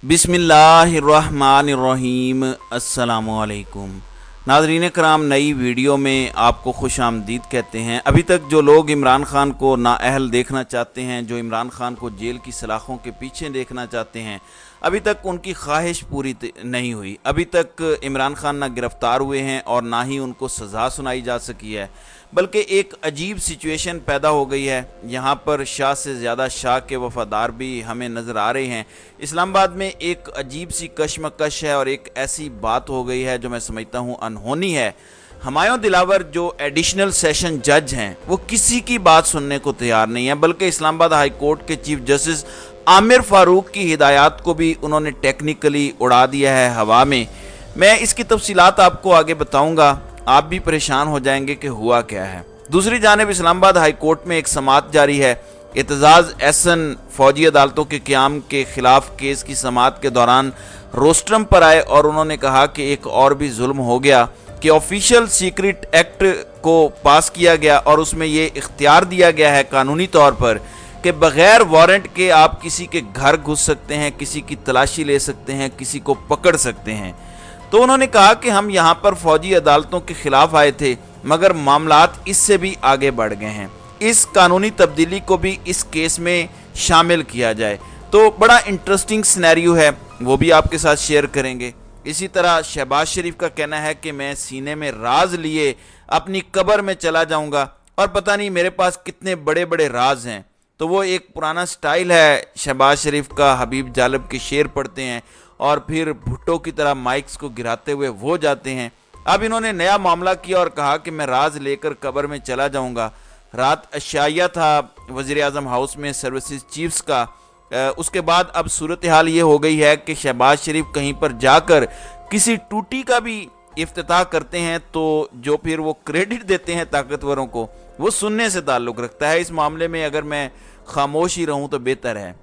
बिस्मिल्लाहिर्रहमानिर्रहीम। अस्सलामुअलैकुम नाज़रीन कराम, नई वीडियो में आपको खुश आमदीद कहते हैं। अभी तक जो लोग इमरान खान को नाअहल देखना चाहते हैं, जो इमरान खान को जेल की सलाखों के पीछे देखना चाहते हैं, अभी तक उनकी ख्वाहिश पूरी नहीं हुई। अभी तक इमरान खान ना गिरफ़्तार हुए हैं और ना ही उनको सज़ा सुनाई जा सकी है, बल्कि एक अजीब सिचुएशन पैदा हो गई है। यहाँ पर शाह से ज़्यादा शाह के वफ़ादार भी हमें नज़र आ रहे हैं। इस्लामाबाद में एक अजीब सी कशमकश है और एक ऐसी बात हो गई है जो मैं समझता हूँ अनहोनी है। हुमायूं दिलावर जो एडिशनल सेशन जज हैं, वो किसी की बात सुनने को तैयार नहीं है, बल्कि इस्लामाबाद हाई कोर्ट के चीफ जस्टिस आमिर फ़ारूक की हिदायत को भी उन्होंने टेक्निकली उड़ा दिया है हवा में। मैं इसकी तफसीलात आपको आगे बताऊंगा, आप भी परेशान हो जाएंगे कि हुआ क्या है। दूसरी जानिब इस्लामाबाद हाई कोर्ट में एक समाअत जारी है। एतजाज़ एहसन फौजी अदालतों के क़याम के ख़िलाफ़ केस की समाअत के दौरान रोस्ट्रम पर आए और उन्होंने कहा कि एक और भी जुल्म हो गया कि ऑफिशियल सीक्रेट एक्ट को पास किया गया और उसमें ये इख्तियार दिया गया है कानूनी तौर पर कि बग़ैर वारंट के आप किसी के घर घुस सकते हैं, किसी की तलाशी ले सकते हैं, किसी को पकड़ सकते हैं। तो उन्होंने कहा कि हम यहाँ पर फौजी अदालतों के ख़िलाफ़ आए थे, मगर मामलात इससे भी आगे बढ़ गए हैं। इस कानूनी तब्दीली को भी इस केस में शामिल किया जाए। तो बड़ा इंटरेस्टिंग सिनेरियो है, वो भी आपके साथ शेयर करेंगे। इसी तरह शहबाज शरीफ का कहना है कि मैं सीने में राज लिए अपनी कब्र में चला जाऊंगा और पता नहीं मेरे पास कितने बड़े बड़े राज हैं। तो वो एक पुराना स्टाइल है शहबाज शरीफ का, हबीब जालब के शेर पढ़ते हैं और फिर भुट्टो की तरह माइक्स को गिराते हुए वो जाते हैं। अब इन्होंने नया मामला किया और कहा कि मैं राज लेकर कब्र में चला जाऊंगा। रात अशाया था वज़ीर आज़म हाउस में सर्विसेज चीफ्स का। उसके बाद अब सूरत हाल ये हो गई है कि शहबाज शरीफ कहीं पर जाकर किसी टूटी का भी इफ्तिताह करते हैं तो जो फिर वो क्रेडिट देते हैं ताकतवरों को, वो सुनने से ताल्लुक़ रखता है। इस मामले में अगर मैं खामोश ही रहूं तो बेहतर है।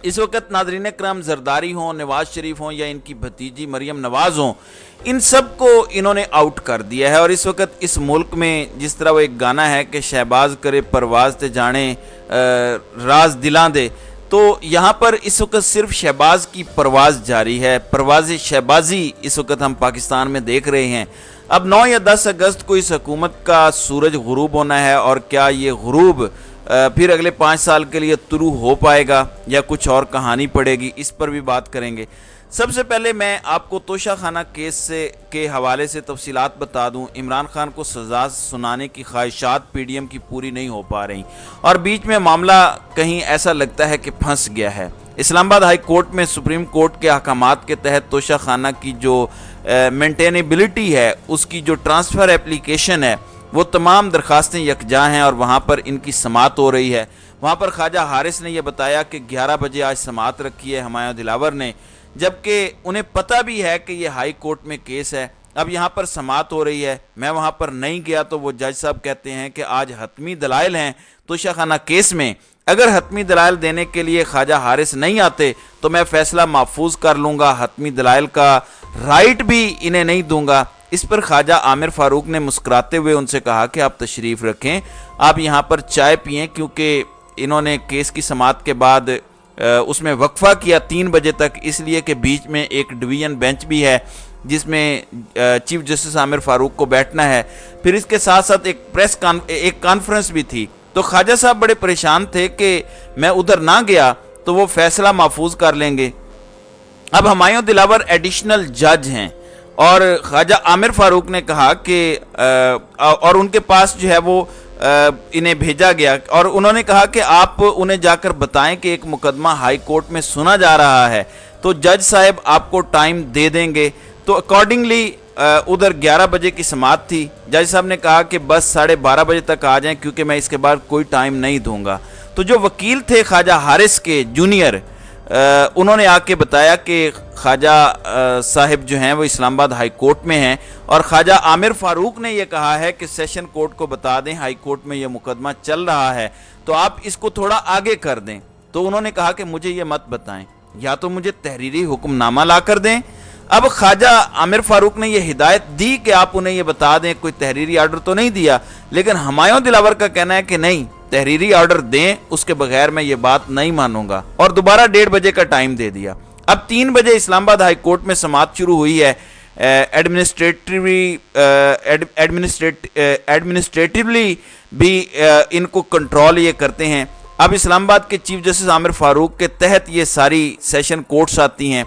इस वक्त नाज़रीन कराम, जरदारी हों, नवाज शरीफ हों या इनकी भतीजी मरियम नवाज हों, इन सब को इन्होंने आउट कर दिया है। और इस वक्त इस मुल्क में जिस तरह वो एक गाना है कि शहबाज करे परवाज ते जाने राज दिलां दे, तो यहाँ पर इस वक्त सिर्फ शहबाज की परवाज़ जारी है। परवाज़ शहबाजी इस वक्त हम पाकिस्तान में देख रहे हैं। अब 9 या 10 अगस्त को इस हुकूमत का सूरज गुरूब होना है और क्या ये गुरूब फिर अगले 5 साल के लिए तुलू हो पाएगा या कुछ और कहानी पड़ेगी, इस पर भी बात करेंगे। सबसे पहले मैं आपको तोशा खाना केस के हवाले से तफसीलात बता दूं। इमरान खान को सज़ा सुनाने की ख्वाहिशात पीडीएम की पूरी नहीं हो पा रही और बीच में मामला कहीं ऐसा लगता है कि फंस गया है। इस्लामाबाद हाई कोर्ट में सुप्रीम कोर्ट के अहकामात के तहत तोशा खाना की जो मेंटेनेबिलिटी है, उसकी जो ट्रांसफ़र एप्लीकेशन है, वो तमाम दरखास्तें यकजा हैं और वहाँ पर इनकी समाअत हो रही है। वहाँ पर ख्वाजा हारिस ने यह बताया कि 11 बजे आज समाअत रखी है हुमायूं दिलावर ने, जबकि उन्हें पता भी है कि ये हाई कोर्ट में केस है। अब यहाँ पर समाअत हो रही है, मैं वहाँ पर नहीं गया तो वो जज साहब कहते हैं कि आज हतमी दलाइल हैं तोशा खाना केस में, अगर हतमी दलाइल देने के लिए ख्वाजा हारिस नहीं आते तो मैं फ़ैसला महफूज कर लूँगा, हतमी दलाइल का राइट भी इन्हें नहीं दूंगा। इस पर ख्वाजा आमिर फ़ारूक ने मुस्कुराते हुए उनसे कहा कि आप तशरीफ़ रखें, आप यहाँ पर चाय पिएँ, क्योंकि इन्होंने केस की समाअत के बाद उसमें वक्फा किया 3 बजे तक, इसलिए कि बीच में एक डिवीज़न बेंच भी है जिसमें चीफ जस्टिस आमिर फ़ारूक को बैठना है। फिर इसके साथ साथ एक कॉन्फ्रेंस भी थी। तो ख्वाजा साहब बड़े परेशान थे कि मैं उधर ना गया तो वो फ़ैसला महफूज कर लेंगे। अब हुमायूं दिलावर एडिशनल जज हैं और ख्वाजा आमिर फ़ारूक ने कहा कि और उनके पास जो है वो इन्हें भेजा गया और उन्होंने कहा कि आप उन्हें जाकर बताएं कि एक मुकदमा हाई कोर्ट में सुना जा रहा है, तो जज साहब आपको टाइम दे देंगे। तो अकॉर्डिंगली उधर 11 बजे की समाअत थी। जज साहब ने कहा कि बस 12:30 बजे तक आ जाएं, क्योंकि मैं इसके बाद कोई टाइम नहीं दूंगा। तो जो वकील थे ख्वाजा हारिस के जूनियर, उन्होंने आके बताया कि ख्वाजा साहिब जो हैं वो इस्लामाबाद हाई कोर्ट में हैं और ख्वाजा आमिर फ़ारूक ने यह कहा है कि सेशन कोर्ट को बता दें हाई कोर्ट में ये मुकदमा चल रहा है, तो आप इसको थोड़ा आगे कर दें। तो उन्होंने कहा कि मुझे ये मत बताएं, या तो मुझे तहरीरी हुक्मनामा ला कर दें। अब ख्वाजा आमिर फ़ारूक ने यह हिदायत दी कि आप उन्हें यह बता दें, कोई तहरीरी आर्डर तो नहीं दिया, लेकिन हुमायूं दिलावर का कहना है कि नहीं, तहरीरी ऑर्डर दें, उसके बगैर मैं ये बात नहीं मानूंगा, और दोबारा 1:30 बजे का टाइम दे दिया। अब 3 बजे इस्लामाबाद हाई कोर्ट में समाअत शुरू हुई है। एडमिनिस्ट्रेटिवली भी इनको कंट्रोल ये करते हैं। अब इस्लामाबाद के चीफ जस्टिस आमिर फारूक के तहत ये सारी सेशन कोर्ट्स आती हैं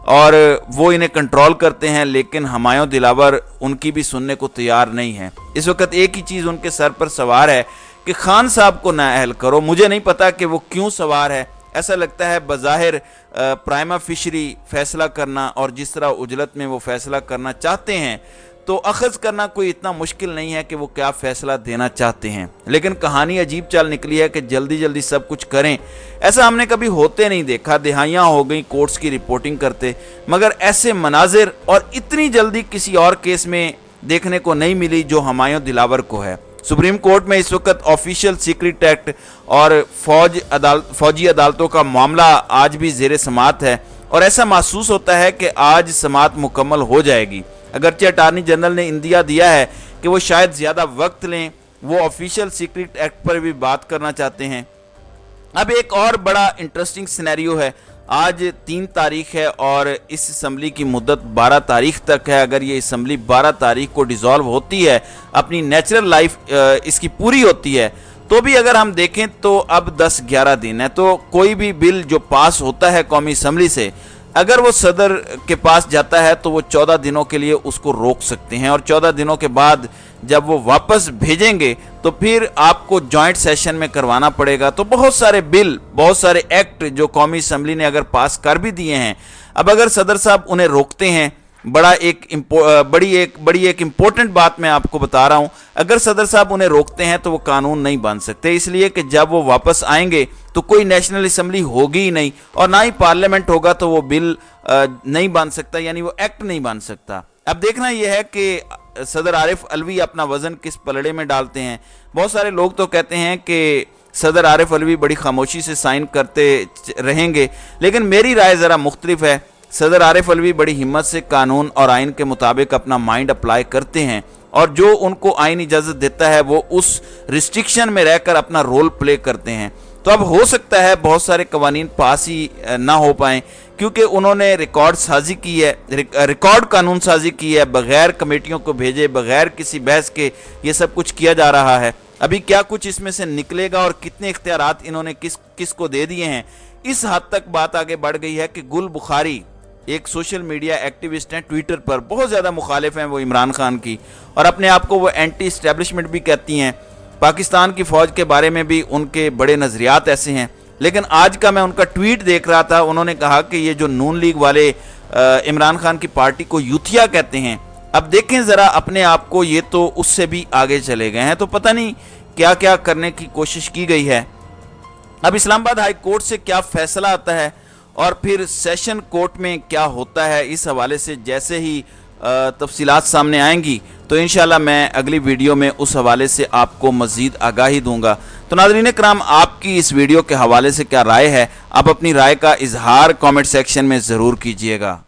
और वो इन्हें कंट्रोल करते हैं, लेकिन हुमायूं दिलावर उनकी भी सुनने को तैयार नहीं है। इस वक्त एक ही चीज़ उनके सर पर सवार है कि खान साहब को नाअहल करो। मुझे नहीं पता कि वो क्यों सवार है। ऐसा लगता है बज़ाहिर प्राइमा फिशरी फैसला करना, और जिस तरह उजलत में वो फैसला करना चाहते हैं तो अखज़ करना कोई इतना मुश्किल नहीं है कि वो क्या फ़ैसला देना चाहते हैं। लेकिन कहानी अजीब चाल निकली है कि जल्दी जल्दी सब कुछ करें। ऐसा हमने कभी होते नहीं देखा। दिहाइयाँ हो गई कोर्ट्स की रिपोर्टिंग करते, मगर ऐसे मनाजिर और इतनी जल्दी किसी और केस में देखने को नहीं मिली जो हुमायूं दिलावर को है। सुप्रीम कोर्ट में इस वक्त ऑफिशियल सीक्रेट एक्ट और फौजी अदालतों का मामला आज भी ज़ेरे समाअत है, और ऐसा महसूस होता है कि आज समाअत मुकम्मल हो जाएगी। अगरचे अटार्नी जनरल ने इंदिया दिया है कि वो शायद ज़्यादा वक्त लें, वो ऑफिशियल सीक्रेट एक्ट पर भी बात करना चाहते हैं। अब एक और बड़ा इंटरेस्टिंग सिनेरियो है। आज 3 तारीख है और इस असम्बली की मुद्दत 12 तारीख तक है। अगर ये असम्बली 12 तारीख को डिज़ोल्व होती है, अपनी नेचुरल लाइफ इसकी पूरी होती है, तो भी अगर हम देखें तो अब 10-11 दिन है। तो कोई भी बिल जो पास होता है कौमी असम्बली से, अगर वो सदर के पास जाता है तो वो 14 दिनों के लिए उसको रोक सकते हैं, और 14 दिनों के बाद जब वो वापस भेजेंगे तो फिर आपको जॉइंट सेशन में करवाना पड़ेगा। तो बहुत सारे बिल, बहुत सारे एक्ट जो कौमी असम्बली ने अगर पास कर भी दिए हैं, अब अगर सदर साहब उन्हें रोकते हैं, बड़ी एक इम्पोर्टेंट बात मैं आपको बता रहा हूं, अगर सदर साहब उन्हें रोकते हैं तो वो कानून नहीं बन सकते, इसलिए कि जब वो वापस आएंगे तो कोई नेशनल असम्बली होगी ही नहीं, और ना ही पार्लियामेंट होगा, तो वो बिल नहीं बन सकता, यानी वो एक्ट नहीं बन सकता। अब देखना यह है कि सदर आरिफ अलवी अपना वजन किस पलड़े में डालते हैं। बहुत सारे लोग तो कहते हैं कि सदर आरिफ अलवी बड़ी खामोशी से साइन करते रहेंगे, लेकिन मेरी राय ज़रा मुख्तलिफ है। सदर आरिफ अलवी बड़ी हिम्मत से कानून और आइन के मुताबिक अपना माइंड अप्लाई करते हैं, और जो उनको आइन इजाज़त देता है वो उस रिस्ट्रिक्शन में रहकर अपना रोल प्ले करते हैं। तो अब हो सकता है बहुत सारे कवानीन पास ही ना हो पाएँ, क्योंकि उन्होंने रिकॉर्ड साजी की है, रिकॉर्ड कानून साजी की है, बग़ैर कमेटियों को भेजे, बग़ैर किसी बहस के ये सब कुछ किया जा रहा है। अभी क्या कुछ इसमें से निकलेगा और कितने इख्तियारात इन्होंने किस को दे दिए हैं, इस हद तक बात आगे बढ़ गई है कि गुल बुखारी एक सोशल मीडिया एक्टिविस्ट हैं, ट्विटर पर बहुत ज़्यादा मुखालिफ हैं वो इमरान खान की, और अपने आप को वो एंटी इस्टेब्लिशमेंट भी कहती हैं। पाकिस्तान की फ़ौज के बारे में भी उनके बड़े नज़रियात ऐसे हैं। लेकिन आज का मैं उनका ट्वीट देख रहा था, उन्होंने कहा कि ये जो नून लीग वाले इमरान खान की पार्टी को यूथिया कहते हैं। अब देखें ज़रा अपने आप को, ये तो उससे भी आगे चले गए हैं, तो पता नहीं क्या क्या करने की कोशिश की गई है। अब इस्लामाबाद हाई कोर्ट से क्या फ़ैसला आता है और फिर सेशन कोर्ट में क्या होता है, इस हवाले से जैसे ही तफसीलात सामने आएंगी तो इंशाल्लाह मैं अगली वीडियो में उस हवाले से आपको मज़ीद आगाही दूंगा। तो नाज़रीन कराम, आपकी इस वीडियो के हवाले से क्या राय है? आप अपनी राय का इजहार कमेंट सेक्शन में ज़रूर कीजिएगा।